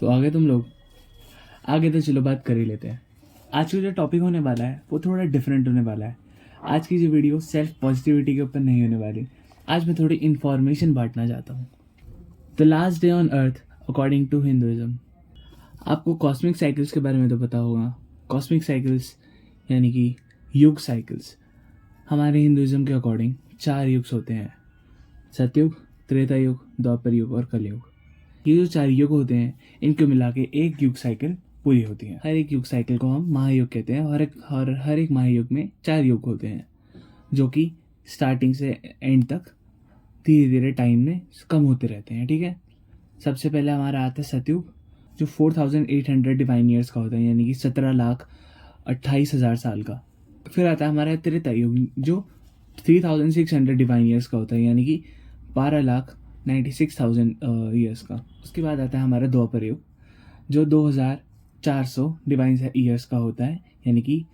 तो आगे तुम लोग आगे तो चलो बात कर ही लेते हैं। आज का जो टॉपिक होने वाला है वो थोड़ा डिफरेंट होने वाला है। आज की जो वीडियो सेल्फ पॉजिटिविटी के ऊपर नहीं होने वाली। आज मैं थोड़ी इन्फॉर्मेशन बांटना चाहता हूँ। The last day on earth according to Hinduism. आपको कॉस्मिक साइकिल्स के बारे में तो पता होगा। कॉस्मिक साइकिल्स यानी कि युग साइकिल्स। हमारे हिंदुइज्म के अकॉर्डिंग 4 युग होते हैं: सतयुग, त्रेता युग, द्वापर युग और कलयुग। ये जो 4 युग होते हैं इनको मिला के एक युग साइकिल पूरी होती है। हर एक युग साइकिल को हम महायुग कहते हैं और हर एक महायुग में 4 युग होते हैं जो कि स्टार्टिंग से एंड तक धीरे धीरे टाइम में कम होते रहते हैं। ठीक है, सबसे पहले हमारा आता है सतयुग जो 4800 डिवाइन ईयर्स का होता है, यानी कि 17,28,000 साल का। फिर आता है हमारा त्रेता युग जो 3600 डिवाइन ईयर्स का होता है, यानी कि 12,96,000 ईयर्स का। उसके बाद आता है हमारा द्वापर युग जो 2400 डिवाइन ईयर्स का होता है, यानी कि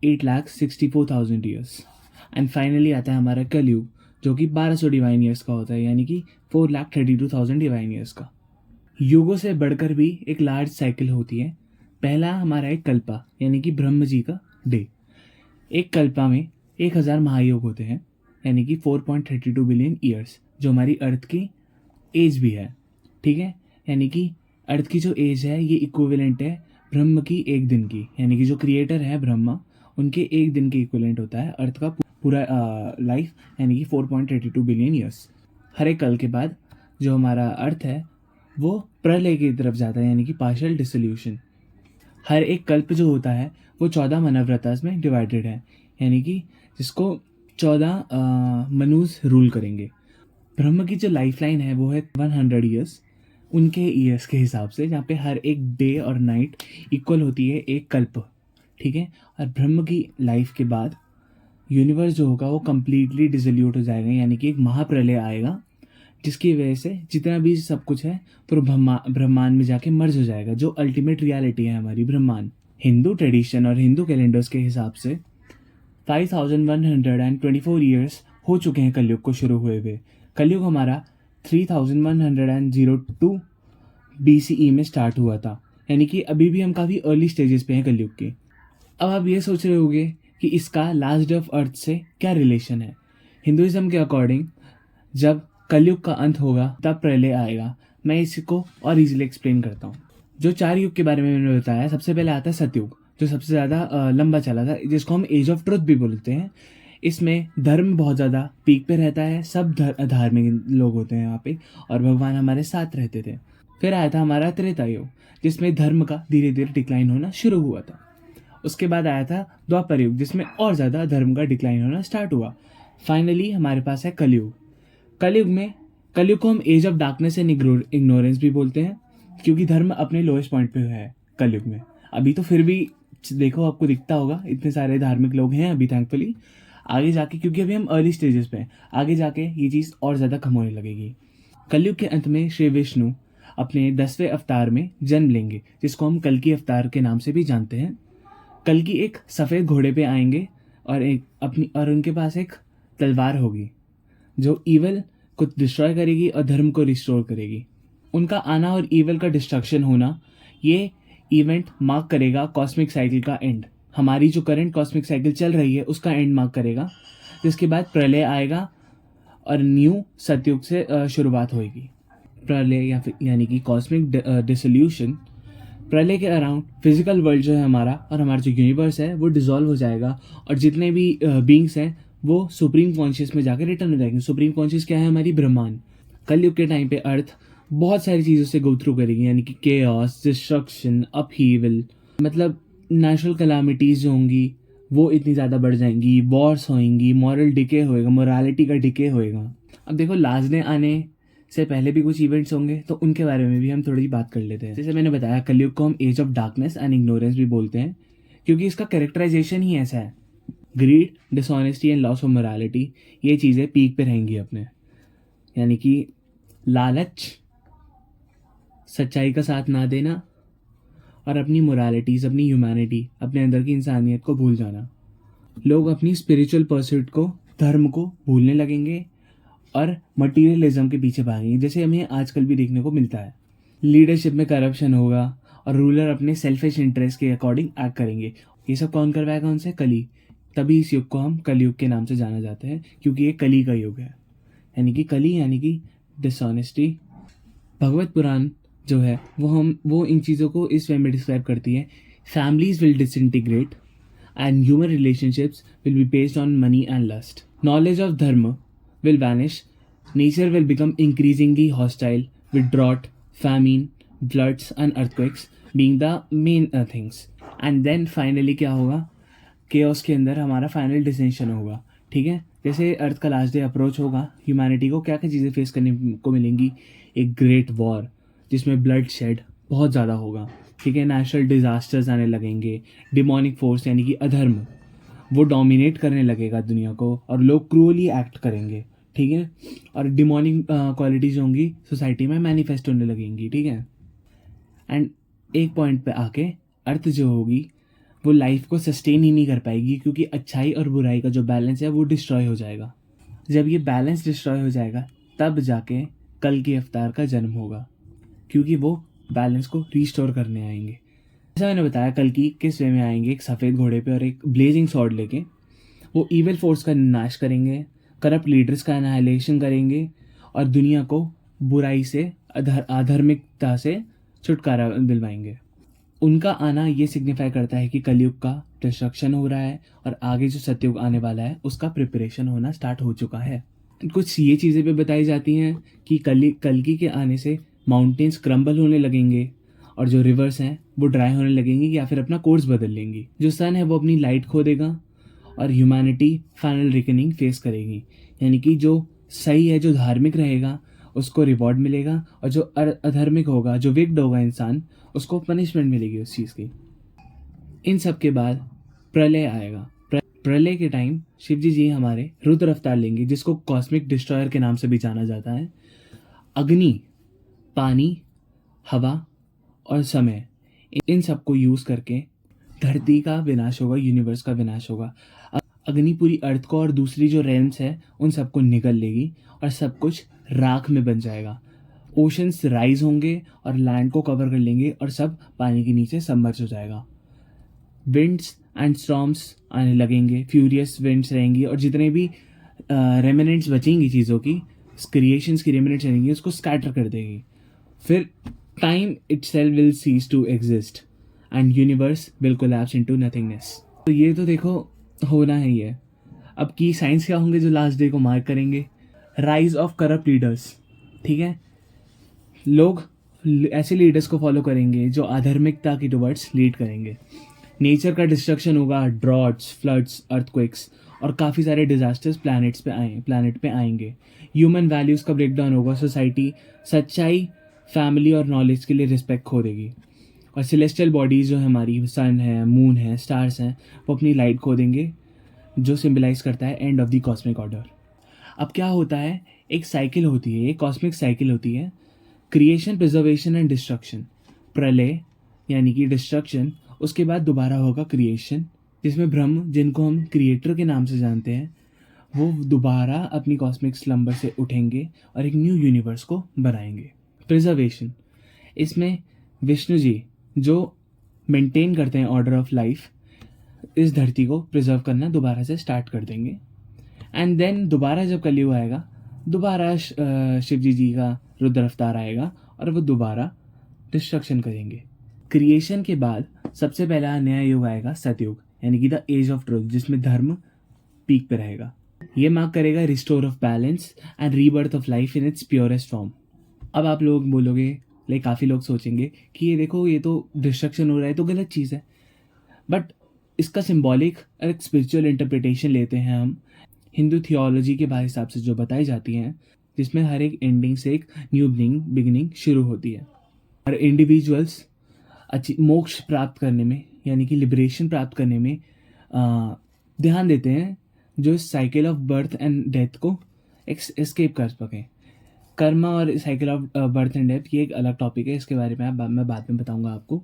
8,64,000 ईयर्स। एंड फाइनली आता है हमारा कलयुग जो कि 1200 डिवाइन ईयर्स का होता है, यानी कि 4,32,000 डिवाइन ईयर्स का। युगों से बढ़कर भी एक लार्ज साइकिल होती है। पहला हमारा एक कल्पा यानी कि ब्रह्म जी का डे। एक कल्पा में 1000 महायुग होते हैं, यानी कि 4.32 बिलियन ईयर्स, जो हमारी अर्थ की एज भी है। ठीक है, यानी कि अर्थ की जो एज है ये इक्विवेलेंट है ब्रह्म की एक दिन की, यानी कि जो क्रिएटर है ब्रह्मा उनके एक दिन के इक्विवेलेंट होता है अर्थ का पूरा लाइफ, यानी कि 4.32 बिलियन ईयर्स। हर एक कल के बाद जो हमारा अर्थ है वो प्रलय की तरफ जाता है, यानी कि पार्शियल डिसोल्यूशन। हर एक कल्प जो होता है वो 14 मनव्रतास में डिवाइडेड है, यानी कि जिसको 14 मनुज रूल करेंगे। ब्रह्म की जो लाइफ लाइन है वो है 100 ईयर्स उनके ईयर्स के हिसाब से, जहाँ पे हर एक डे और नाइट इक्वल होती है एक कल्प। ठीक है, और ब्रह्म की लाइफ के बाद यूनिवर्स जो होगा वो कम्प्लीटली डिसोल्यूट हो जाएगा, यानी कि एक महाप्रलय आएगा जिसकी वजह से जितना भी सब कुछ है पूरा ब्रह्मांड में जाके मर्ज हो जाएगा, जो अल्टीमेट रियलिटी है हमारी ब्रह्मांड। हिंदू ट्रेडिशन और हिंदू कैलेंडर्स के हिसाब से 5124 ईयर्स हो चुके हैं कलयुग को शुरू हुए हुए। कलयुग हमारा 3102 BCE में स्टार्ट हुआ था, यानी कि अभी भी हम काफ़ी अर्ली स्टेजेस पे हैं कलयुग के। अब आप ये सोच रहे होंगे कि इसका लास्ट डे ऑफ अर्थ से क्या रिलेशन है। हिंदुइज्म के अकॉर्डिंग जब कलयुग का अंत होगा तब प्रलय आएगा। मैं इसको और इजीली एक्सप्लेन करता हूँ। जो 4 युग के बारे में मैंने बताया, सबसे पहले आता है सतयुग जो सबसे ज़्यादा लंबा चला था, जिसको हम एज ऑफ ट्रुथ भी बोलते हैं। इसमें धर्म बहुत ज़्यादा पीक पे रहता है, सब धार्मिक लोग होते हैं यहाँ पे और भगवान हमारे साथ रहते थे। फिर आया था हमारा त्रेता युग जिसमें धर्म का धीरे धीरे डिक्लाइन होना शुरू हुआ था। उसके बाद आया था द्वापर युग जिसमें और ज़्यादा धर्म का डिक्लाइन होना स्टार्ट हुआ। फाइनली हमारे पास है कलयुग। कलयुग को हम age of darkness and ignorance भी बोलते हैं, क्योंकि धर्म अपने लोएस्ट पॉइंट पे है कलयुग में। अभी तो फिर भी देखो आपको दिखता होगा इतने सारे धार्मिक लोग हैं अभी थैंकफुली। आगे जाके क्योंकि अभी हम अर्ली स्टेजेस पे हैं, आगे जाके ये चीज़ और ज़्यादा कम होने लगेगी। कलयुग के अंत में श्री विष्णु अपने 10वें अवतार में जन्म लेंगे, जिसको हम कल्कि अवतार के नाम से भी जानते हैं। कल्कि एक सफ़ेद घोड़े पे आएंगे और उनके पास एक तलवार होगी जो ईवल को डिस्ट्रॉय करेगी और धर्म को रिस्टोर करेगी। उनका आना और ईवल का डिस्ट्रक्शन होना ये इवेंट मार्क करेगा कॉस्मिक साइकिल का एंड। हमारी जो करंट कॉस्मिक साइकिल चल रही है उसका एंड मार्क करेगा, जिसके बाद प्रलय आएगा और न्यू सतयुग से शुरुआत होगी। प्रलय यानी कि कॉस्मिक डिसोल्यूशन। प्रलय के अराउंड फिजिकल वर्ल्ड जो है हमारा और हमारा जो यूनिवर्स है वो डिसॉल्व हो जाएगा और जितने भी बींग्स हैं वो सुप्रीम कॉन्शियस में जाकर रिटर्न हो जाएंगे। सुप्रीम कॉन्शियस क्या है? हमारी ब्रह्मांड। कलयुग के टाइम पे अर्थ बहुत सारी चीज़ों से गो थ्रू करेगी, यानी कि केओस, डिस्ट्रक्शन, अपहीवल, मतलब नेचुरल कैलामिटीज़ जो होंगी वो इतनी ज़्यादा बढ़ जाएंगी, वॉर्स होएंगी, मॉरल डिके होएगा, मोरालिटी का डिके होएगा। अब देखो लास्ट डे आने से पहले भी कुछ इवेंट्स होंगे तो उनके बारे में भी हम थोड़ी बात कर लेते हैं। जैसे मैंने बताया कलयुग को हम age of darkness and ignorance भी बोलते हैं, क्योंकि इसका कैरेक्टराइजेशन ही ऐसा है। Greed, dishonesty and loss of morality, ये चीज़ें पीक पे रहेंगी अपने, यानी कि लालच, सच्चाई का साथ ना देना और अपनी मोरालिटीज़, अपनी ह्यूमैनिटी, अपने अंदर की इंसानियत को भूल जाना। लोग अपनी स्पिरिचुअल परस्यूट को, धर्म को भूलने लगेंगे और मटीरियलिज्म के पीछे भागेंगे, जैसे हमें आजकल भी देखने को मिलता है। लीडरशिप में करप्शन होगा और रूलर अपने सेल्फिश इंटरेस्ट के अकॉर्डिंग एक्ट करेंगे। ये सब कौन करवाएगा उनसे? कली। तभी इस युग को हम कलयुग के नाम से जाना जाता है, क्योंकि ये कली का युग है, यानी कि कली यानी कि डिसऑनेस्टी। भगवत पुराण जो है वो इन चीज़ों को इस वे में डिस्क्राइब करती है। Families will disintegrate and human relationships will be based on money and lust. Knowledge of dharma will vanish. Nature will become increasingly hostile with drought, famine, floods and earthquakes being the main things. And then finally क्या होगा? chaos के अंदर हमारा final डिसेंशन होगा। ठीक है, जैसे अर्थ का लास्ट डे अप्रोच होगा, ह्यूमैनिटी को क्या क्या चीज़ें फेस करने को मिलेंगी? एक ग्रेट वॉर जिसमें ब्लड शेड बहुत ज़्यादा होगा। ठीक है, नेचुरल डिजास्टर्स आने लगेंगे, डिमोनिक फोर्स यानी कि अधर्म वो डोमिनेट करने लगेगा दुनिया को और लोग क्रूअली एक्ट करेंगे। ठीक है, और डिमोनिक क्वालिटीज होंगी सोसाइटी में मैनिफेस्ट होने लगेंगी। ठीक है, एंड एक पॉइंट पे आके अर्थ जो होगी वो लाइफ को सस्टेन ही नहीं कर पाएगी, क्योंकि अच्छाई और बुराई का जो बैलेंस है वो डिस्ट्रॉय हो जाएगा। जब ये बैलेंस डिस्ट्रॉय हो जाएगा तब जाके कल के अवतार का जन्म होगा, क्योंकि वो बैलेंस को रिस्टोर करने आएंगे। जैसा मैंने बताया, कल की किस वे में आएंगे? एक सफ़ेद घोड़े पे और एक ब्लेजिंग स्वॉर्ड लेके। वो इविल फोर्स का नाश करेंगे, करप्ट लीडर्स का एनाहिलेशन करेंगे और दुनिया को बुराई से आधर्मिकता से छुटकारा दिलवाएंगे। उनका आना ये सिग्निफाई करता है कि कलयुग का डिस्ट्रक्शन हो रहा है और आगे जो सतयुग आने वाला है उसका प्रिपरेशन होना स्टार्ट हो चुका है। कुछ ये चीज़ें भी बताई जाती हैं कि कल्कि के आने से माउंटेन्स क्रम्बल होने लगेंगे और जो रिवर्स हैं वो ड्राई होने लगेंगी या फिर अपना कोर्स बदल लेंगी। जो सन है वो अपनी लाइट खो देगा और ह्यूमैनिटी फाइनल रिकनिंग फेस करेगी, यानी कि जो सही है, जो धार्मिक रहेगा उसको रिवॉर्ड मिलेगा और जो अधार्मिक होगा, जो विक्ड होगा इंसान, उसको पनिशमेंट मिलेगी उस चीज़ की। इन सब के बाद प्रलय आएगा। प्रलय के टाइम शिवजी जी हमारे रुद्र अवतार लेंगे, जिसको कॉस्मिक डिस्ट्रॉयर के नाम से भी जाना जाता है। अग्नि, पानी, हवा और समय, इन सबको यूज़ करके धरती का विनाश होगा, यूनिवर्स का विनाश होगा। अग्नि पूरी अर्थ को और दूसरी जो रेल्म्स है उन सबको निगल लेगी और सब कुछ राख में बन जाएगा। ओशंस राइज होंगे और लैंड को कवर कर लेंगे और सब पानी के नीचे सबमर्ज हो जाएगा। विंड्स एंड स्टॉर्म्स आने लगेंगे, फ्यूरियस विंड्स रहेंगी और जितने भी रेमिनेंट्स बचेंगी चीज़ों की, क्रिएशंस की रेमिनेंट्स रहेंगी, उसको स्कैटर कर देगी। फिर time itself will cease to exist and universe will collapse into nothingness. तो ये तो देखो होना है ही है। अब की साइंस क्या होंगे जो लास्ट डे को मार्क करेंगे? Rise of corrupt leaders. ठीक है, लोग ऐसे लीडर्स को फॉलो करेंगे जो आधर्मिकता की टुवर्ड्स लीड करेंगे। नेचर का डिस्ट्रक्शन होगा, ड्रॉट्स, फ्लड्स, अर्थक्वेक्स और काफ़ी सारे डिजास्टर्स प्लानट पे आएंगे। ह्यूमन वैल्यूज़ का ब्रेकडाउन होगा, सोसाइटी सच्चाई, फैमिली और नॉलेज के लिए रिस्पेक्ट खो देगी और सेलेस्टियल बॉडीज़ जो हमारी सन है, मून है, स्टार्स हैं, वो अपनी लाइट खो देंगे, जो सिम्बलाइज करता है end of the cosmic order. अब क्या होता है? एक साइकिल होती है, एक कॉस्मिक साइकिल होती है, क्रिएशन, प्रिजर्वेशन एंड डिस्ट्रक्शन। प्रलय यानी कि डिस्ट्रक्शन, उसके बाद दोबारा होगा क्रिएशन, जिसमें ब्रह्म, जिनको हम क्रिएटर के नाम से जानते हैं, वो दोबारा अपनी कॉस्मिक स्लम्बर से उठेंगे और एक न्यू यूनिवर्स को बनाएंगे। प्रिजर्वेशन, इसमें विष्णु जी जो मेंटेन करते हैं ऑर्डर ऑफ लाइफ, इस धरती को प्रिजर्व करना दोबारा से स्टार्ट कर देंगे। एंड देन दोबारा जब कलयुग आएगा, दोबारा शिवजी जी का रुद्र अवतार आएगा और वो दोबारा डिस्ट्रक्शन करेंगे। क्रिएशन के बाद सबसे पहला नया युग आएगा सतयुग, यानी कि द एज ऑफ ट्रुथ, जिसमें धर्म पीक पे रहेगा। ये मार्क करेगा restore of balance and rebirth of life in its purest form. अब आप लोग बोलोगे, लाइक काफ़ी लोग सोचेंगे कि ये देखो, ये तो डिस्ट्रक्शन हो रहा है तो गलत चीज़ है, बट इसका सिंबॉलिक और एक स्पिरिचुअल इंटरप्रिटेशन लेते हैं हम हिंदू थियोलॉजी के हिसाब से जो बताई जाती हैं, जिसमें हर एक एंडिंग से एक न्यू बिगिनिंग शुरू होती है और इंडिविजुअल्स अच्छी मोक्ष प्राप्त करने में, यानी कि लिबरेशन प्राप्त करने में ध्यान देते हैं, जो इस cycle of birth and death को एस्केप कर सकें। कर्मा और cycle of birth and death ये एक अलग टॉपिक है, इसके बारे में मैं बाद में बताऊंगा आपको।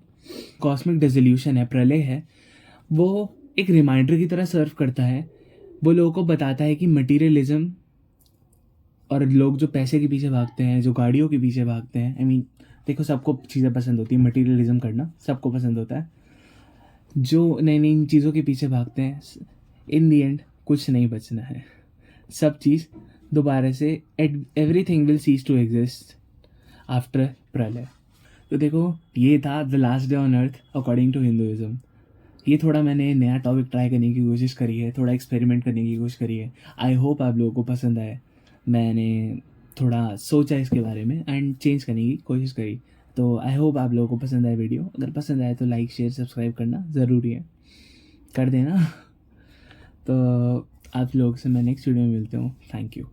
कॉस्मिक डिसोल्यूशन है, प्रलय है, वो एक रिमाइंडर की तरह सर्व करता है। वो लोगों को बताता है कि मटीरियलिज्म और लोग जो पैसे के पीछे भागते हैं, जो गाड़ियों के पीछे भागते हैं, देखो सबको चीज़ें पसंद होती है, मटेरियलिज्म करना सबको पसंद होता है। जो नई नई चीज़ों के पीछे भागते हैं, इन दी एंड कुछ नहीं बचना है, सब चीज़ दोबारा से everything will cease to exist after pralay. तो देखो ये था the last day on earth according to Hinduism. ये थोड़ा मैंने नया टॉपिक ट्राई करने की कोशिश करी है, थोड़ा एक्सपेरिमेंट करने की कोशिश करी है। आई होप आप लोगों को पसंद आए। मैंने थोड़ा सोचा इसके बारे में एंड चेंज करने की कोशिश करी। तो आई होप आप लोगों को पसंद आए वीडियो। अगर पसंद आए तो लाइक शेयर सब्सक्राइब करना ज़रूरी है, कर देना। तो आप लोगों से मैं नेक्स्ट वीडियो में मिलता हूँ। Thank you.